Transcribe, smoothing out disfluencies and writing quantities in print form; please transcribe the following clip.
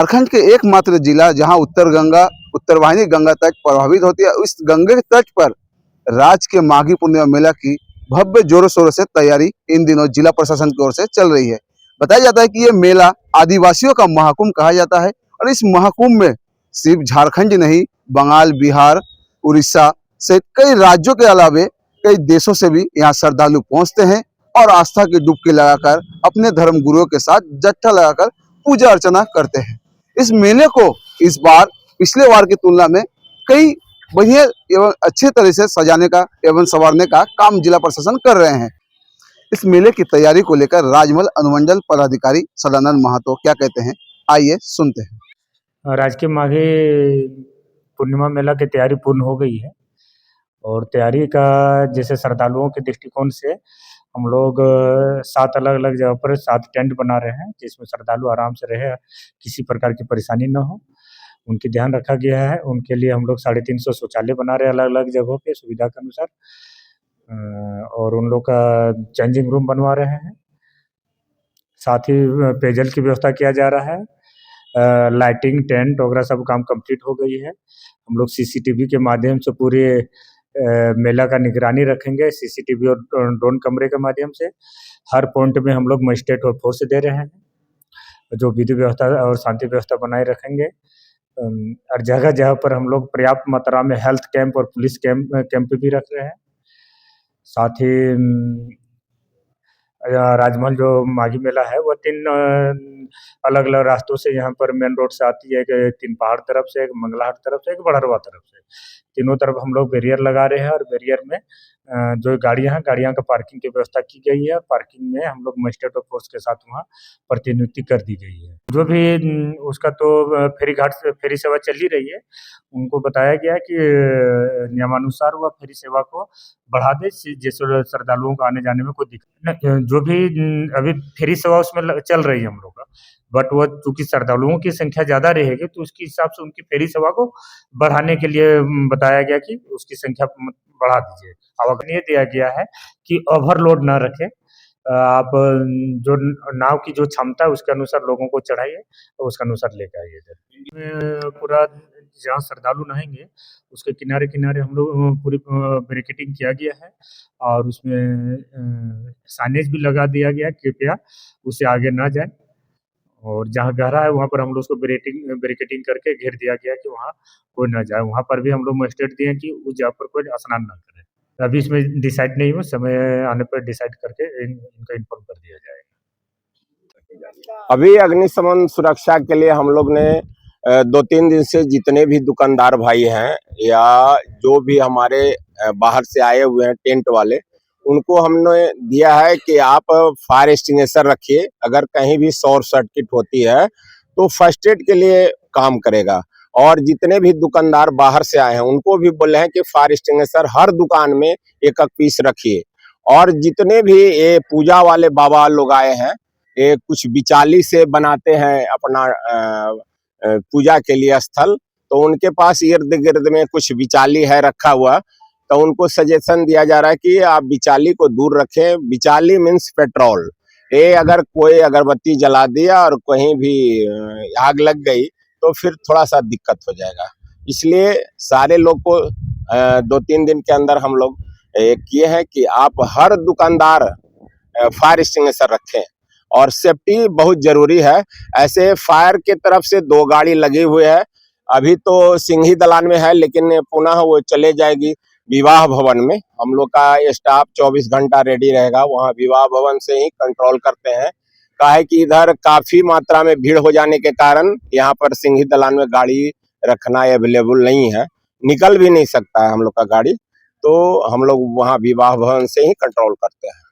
झारखंड के एकमात्र जिला जहां उत्तर वाहिनी गंगा तट प्रभावित होती है, उस गंगा के तट पर राज्य के माघी पूर्णिमा मेला की भव्य जोरों शोरों से तैयारी इन दिनों जिला प्रशासन की ओर से चल रही है। बताया जाता है कि ये मेला आदिवासियों का महाकुंभ कहा जाता है और इस महाकुंभ में सिर्फ झारखंड नहीं, बंगाल, बिहार, उड़ीसा से कई राज्यों के अलावे कई देशों से भी यहाँ श्रद्धालु पहुंचते हैं और आस्था की डुबकी लगाकर अपने धर्म गुरुओं के साथ जट्टा लगाकर पूजा अर्चना करते हैं। इस मेले को इस बार पिछले बार की तुलना में कई बढ़िया एवं अच्छे तरह से सजाने का एवं संवारने का काम जिला प्रशासन कर रहे हैं। इस मेले की तैयारी को लेकर राजमहल अनुमंडल पदाधिकारी सदानंद महतो क्या कहते हैं, आइए सुनते हैं। राजकीय माघी पूर्णिमा मेला की तैयारी पूर्ण हो गई है और तैयारी का जैसे श्रद्धालुओं के दृष्टिकोण से हम लोग 7 अलग-अलग जगह पर 7 टेंट बना रहे हैं, जिसमें श्रद्धालु आराम से रहे, किसी प्रकार की परेशानी न हो, उनकी ध्यान रखा गया है। उनके लिए हम लोग 350 शौचालय बना रहे हैं अलग-अलग जगहों पे सुविधा के अनुसार और उन लोग का चेंजिंग रूम बनवा रहे हैं। साथ ही पेयजल की व्यवस्था किया जा रहा है। लाइटिंग, टेंट वगैरह सब काम कंप्लीट हो गई है। हम लोग सीसीटीवी के माध्यम से पूरे मेला का निगरानी रखेंगे, सीसीटीवी और ड्रोन कैमरे के माध्यम से। हर पॉइंट में हम लोग मजिस्ट्रेट और फोर्स दे रहे हैं, जो विधि व्यवस्था और शांति व्यवस्था बनाए रखेंगे। और जगह-जगह पर हम लोग पर्याप्त मात्रा में हेल्थ कैंप और पुलिस कैंप भी रख रहे हैं। साथ ही राजमहल जो माघी मेला है वो 3 अलग-अलग रास्तों से यहाँ पर मेन रोड से आती है, एक तीन पहाड़ तरफ से, एक मंगलाहाट तरफ से, एक बड़हरवा तरफ से। तीनों तरफ हम लोग बैरियर लगा रहे हैं और बैरियर में जो गाड़ियाँ हैं, गाड़ियाँ का पार्किंग की व्यवस्था की गई है। पार्किंग में हम लोग मजिस्ट्रेट और फोर्स के साथ वहाँ प्रतिनियुक्ति कर दी गई है। जो भी उसका तो फेरी घाट से फेरी सेवा चल ही रही है, उनको बताया गया है कि नियमानुसार वह फेरी सेवा को बढ़ा दें, जिससे श्रद्धालुओं को आने-जाने में कोई दिक्कत न। जो भी अभी फेरी सेवा उसमें चल रही है हम लोग का, बट वो चूँकि श्रद्धालुओं की संख्या ज़्यादा रहेगी, तो उसके हिसाब से उनकी फेरी सेवा को बढ़ाने के लिए बताया गया कि उसकी संख्या बढ़ा दीजिए। आवागमन ये दिया गया है कि ओवरलोड ना रखें। आप जो नाव की जो क्षमता है उसके अनुसार लोगों को चढ़ाइए और उसके अनुसार लेके आइए इधर। पूरा जहाँ श्रद्धालु नहाएँगे उसके किनारे-किनारे हम लोग पूरी बैरिकेडिंग किया गया है और उसमें साइनेज भी लगा दिया गया है, कृपया उससे आगे ना जाएँ। और जहाँ गहरा है वहाँ पर हम लोग उसको बैरिकेडिंग करके घेर दिया गया है कि वहाँ कोई ना जाए। वहाँ पर भी हम लोग मजिस्ट्रेट दिए हैं कि उस जगह पर कोई स्नान ना करे। अभी इसमें डिसाइड नहीं हुआ, समय आने पर डिसाइड करके इनको इन्फॉर्म कर दिया जाएगा। अभी अग्निशमन सुरक्षा के लिए हम लोग ने 2-3 दिन से जितने भी दुकानदार भाई हैं या जो भी हमारे बाहर से आए हुए हैं टेंट वाले, उनको हमने दिया है कि आप फायर एक्सटिंग्विशर रखिए। अगर कहीं भी शॉर्ट सर्किट होती है तो फर्स्ट एड के लिए काम करेगा। और जितने भी दुकानदार बाहर से आए हैं उनको भी बोले हैं कि फायर एक्सटिंग्विशर हर दुकान में एक पीस रखिए। और जितने भी ये पूजा वाले बाबा लोग आए हैं, ये कुछ बिचाली से बनाते हैं अपना पूजा के लिए स्थल, तो उनके पास इर्द गिर्द में कुछ बिचाली है रखा हुआ, तो उनको सजेशन दिया जा रहा है कि आप बिचाली को दूर रखें। बिचाली मीन्स पेट्रोल। ये अगर कोई अगरबत्ती जला दिया और कहीं भी आग लग गई तो फिर थोड़ा सा दिक्कत हो जाएगा। इसलिए सारे लोग को 2-3 दिन के अंदर हम लोग किए हैं कि आप हर दुकानदार फायर एक्सटिंग्विशर रखें और सेफ्टी बहुत जरूरी है। ऐसे फायर के तरफ से 2 गाड़ी लगी हुई है। अभी तो सिंही दलान में है, लेकिन पुनः वो चले जाएगी विवाह भवन में। हम लोग का स्टाफ 24 घंटा रेडी रहेगा, वहाँ विवाह भवन से ही कंट्रोल करते हैं। काहे कि इधर काफी मात्रा में भीड़ हो जाने के कारण यहाँ पर सिंही दलान में गाड़ी रखना अवेलेबल नहीं है, निकल भी नहीं सकता है हम लोग का गाड़ी, तो हम लोग वहाँ विवाह भवन से ही कंट्रोल करते हैं।